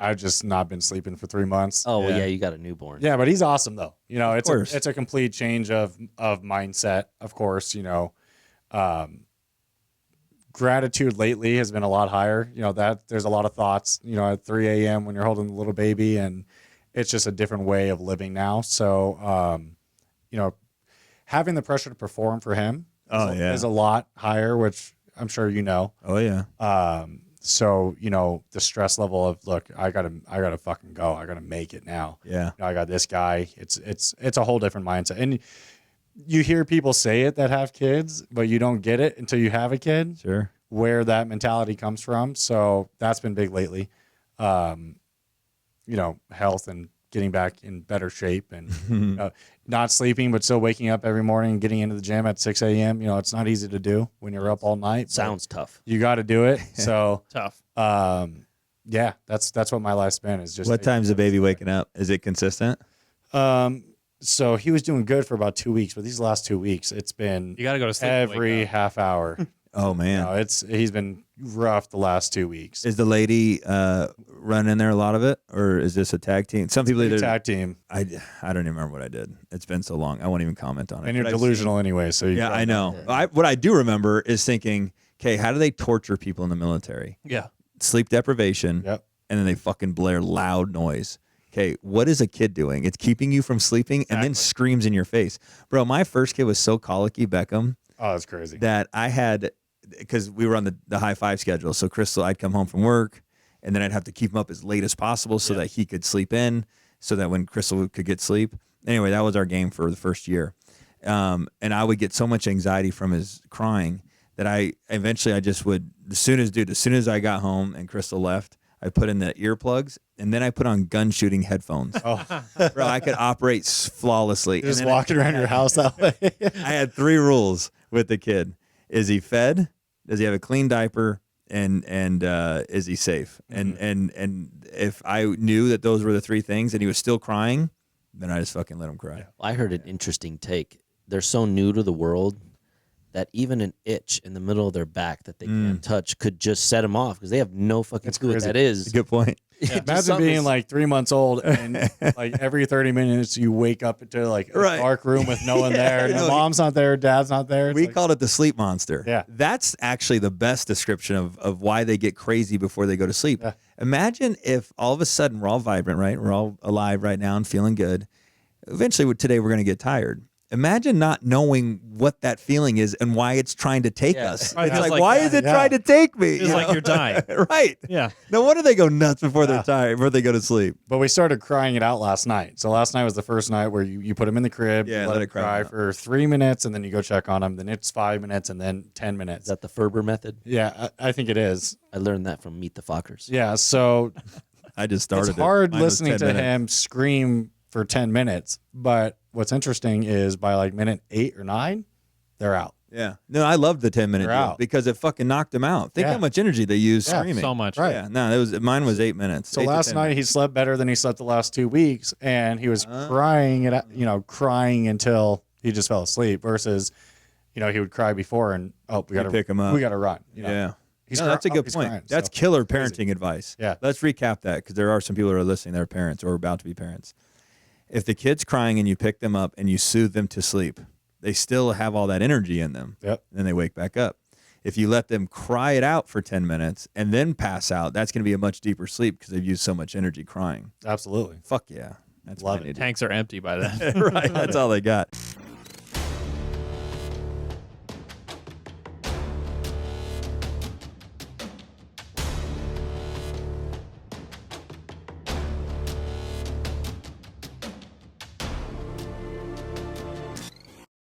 I've just not been sleeping for 3 months. Oh, well, yeah, you got a newborn. Yeah, but he's awesome though. You know, it's course. a complete change of mindset. Of course, you know, gratitude lately has been a lot higher. You know, that there's a lot of thoughts, you know, at 3 a.m. when you're holding the little baby, and it's just a different way of living now. So, you know, having the pressure to perform for him is a lot higher, which I'm sure you know. Oh yeah. So, you know, the stress level of, look, I gotta fucking go. I gotta make it now. Yeah. You know, I got this guy. It's a whole different mindset. And you hear people say it that have kids, but you don't get it until you have a kid. Sure. Where that mentality comes from. So that's been big lately. You know, health and getting back in better shape, and not sleeping, but still waking up every morning and getting into the gym at 6 a.m. You know, it's not easy to do when you're up all night. Sounds tough. You got to do it. So Tough. yeah, that's what my life's been, is just. What time's the baby waking up? Is it consistent? So he was doing good for about 2 weeks, but these last 2 weeks, it's been You got to go to sleep. every half hour. Oh man. No, he's been rough the last 2 weeks. Is the lady running there a lot of it, or is this a tag team? Some people either Tag team, I don't even remember what I did. It's been so long. I won't even comment on it. and you're But I've delusional anyway. So seen- yeah, I know. What I do remember is thinking, okay, how do they torture people in the military? Yeah. Sleep deprivation, Yep. and then they fucking blare loud noise. Okay, what is a kid doing? It's keeping you from sleeping and then screams in your face. Bro, my first kid was so colicky, Beckham, Oh, that's crazy. that I had, because we were on the high five schedule. So Crystal, I'd come home from work, and then I'd have to keep him up as late as possible so that he could sleep in, so that when Crystal could get sleep. Anyway, that was our game for the first year. And I would get so much anxiety from his crying that I just would, as soon as I got home and Crystal left, I put in the earplugs, and then I put on gun shooting headphones. Oh, bro, I could operate flawlessly. You're just walking around your house that way. I had 3 rules with the kid: is he fed? Does he have a clean diaper? And is he safe? And if I knew that those were the 3 things, and he was still crying, then I just fucking let him cry. I heard an interesting take. They're so new to the world that even an itch in the middle of their back that they can't touch could just set them off, because they have no fucking clue what crazy. that is. Good point. Imagine being like 3 months old, and like every 30 minutes you wake up into like a dark room with no one there. No, mom's not there, dad's not there. We called it the sleep monster. Yeah. That's actually the best description of why they get crazy before they go to sleep. Yeah. Imagine if all of a sudden we're all vibrant, right? We're all alive right now and feeling good. Eventually today we're going to get tired. Imagine not knowing what that feeling is and why it's trying to take us. Right, It's feels like, like why that. is it trying to take me? It's like you're dying. Right. Yeah. No wonder they go nuts before they're tired, before they go to sleep. But we started crying it out last night. So last night was the first night where you put him in the crib, Yeah, you let let it it cry cry out. for 3 minutes, and then you go check on him. Then it's 5 minutes, and then 10 Is minutes. that the Ferber method? Yeah, I think it is. I learned that from Meet the Fockers. Yeah, so I just started it's hard Mine was listening 10 to minutes. him scream for 10 minutes. But what's interesting is by like minute 8 or 9, they're out. Yeah. No, I loved the 10-minute They're deal out. because it fucking knocked them out. Think Yeah. how much energy they use Yeah, screaming. So much. Right. Yeah. No, mine was 8 minutes. So 8 to last 10 night minutes. he slept better than he slept the last 2 weeks, and he was crying crying until he just fell asleep. Versus, he would cry before, and we got to pick him up. We got to run. Yeah. He's No, that's a good he's point. crying, That's so. killer parenting advice. Yeah. Let's recap that, because there are some people who are listening that are parents or about to be parents. If the kid's crying and you pick them up and you soothe them to sleep, they still have all that energy in them. Yep. And then they wake back up. If you let them cry it out for 10 minutes and then pass out, that's going to be a much deeper sleep because they've used so much energy crying. Absolutely. Fuck yeah. That's Love what I it. need to Tanks are empty by then. do. Right. That's all they got.